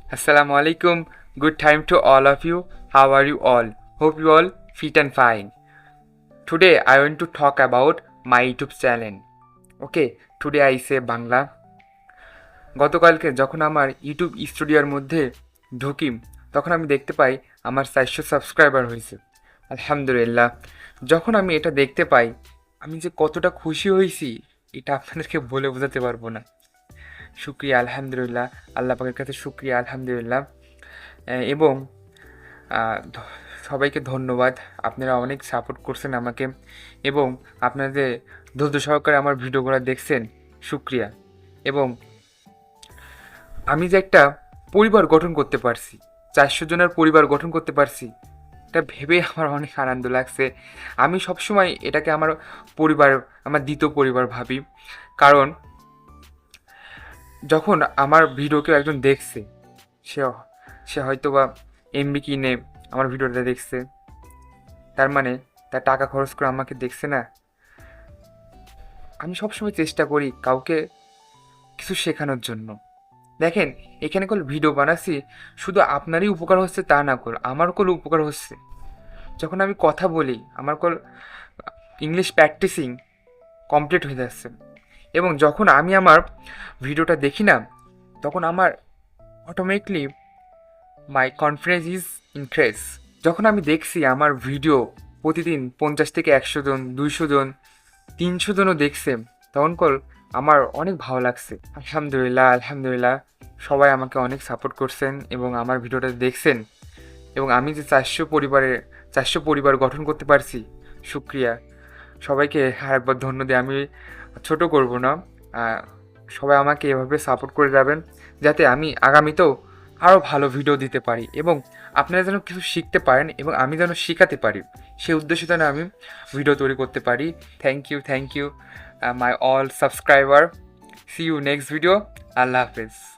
Assalamu alaikum. Good time to all of you. How are you all? Hope you all fit and fine. Today I want to talk about my YouTube channel. Okay, today I say Bangla. গতকালকে যখন আমার YouTube স্টুডিওর মধ্যে ঢুকি তখন আমি দেখতে পাই আমার 400 সাবস্ক্রাইবার হয়েছে। আলহামদুলিল্লাহ। যখন আমি এটা দেখতে পাই আমি যে কতটা খুশি হয়েছি এটা আপনাদেরকে বলে বোঝাতে পারবো না। শুক্রিয়া আলহামদুলিল্লাহ, আল্লাহ পাকের কাছে শুক্রিয়া আলহামদুলিল্লাহ। এবং সবাইকে ধন্যবাদ, আপনারা অনেক সাপোর্ট করছেন আমাকে এবং আপনাদের ধৈর্য সহকারে আমার ভিডিওগুলো দেখছেন, শুক্রিয়া। এবং আমি যে একটা পরিবার গঠন করতে পারছি, 400 জনের পরিবার গঠন করতে পারছি, এটা ভেবে আমার অনেক আনন্দ লাগছে। আমি সবসময় এটাকে আমার পরিবার, আমার দ্বিতীয় পরিবার ভাবি। কারণ যখন আমার ভিডিও কেউ একজন দেখছে, সে সে হয়তো বা এমবি কিনে আমার ভিডিওটা দেখছে, তার মানে তার টাকা খরচ করে আমাকে দেখছে না। আমি সবসময় চেষ্টা করি কাউকে কিছু শেখানোর জন্য। দেখেন, এখানে কোনো ভিডিও বানাচ্ছি, শুধু আপনারই উপকার হচ্ছে তা না, আমার কোনো উপকার হচ্ছে। যখন আমি কথা বলি আমার ইংলিশ প্র্যাকটিসিং কমপ্লিট হয়ে যাচ্ছে এবং যখন আমি আমার ভিডিওটা দেখি না তখন আমার automatically my confidence is increase. যখন আমি দেখছি আমার ভিডিও প্রতিদিন 50 থেকে 100 জন, 200 জন, 300 জনও দেখছে, তখন আমার অনেক ভালো লাগছে। আলহামদুলিল্লাহ আলহামদুলিল্লাহ, সবাই আমাকে অনেক সাপোর্ট করছেন এবং আমার ভিডিওটা দেখছেন এবং আমি যে 400 পরিবার গঠন করতে পারছি, শুক্রিয়া। সবাইকে আরেকবার ধন্যবাদ। আমি ছোট করব না, সবাই আমাকে এভাবে সাপোর্ট করে যাবেন যাতে আমি আগামীতেও আরও ভালো ভিডিও দিতে পারি এবং আপনারা যেন কিছু শিখতে পারেন এবং আমি যেন শেখাতে পারি, সেই উদ্দেশ্যে যেন আমি ভিডিও তৈরি করতে পারি। Thank you my all subscriber. See you next video. আল্লাহ হাফেজ।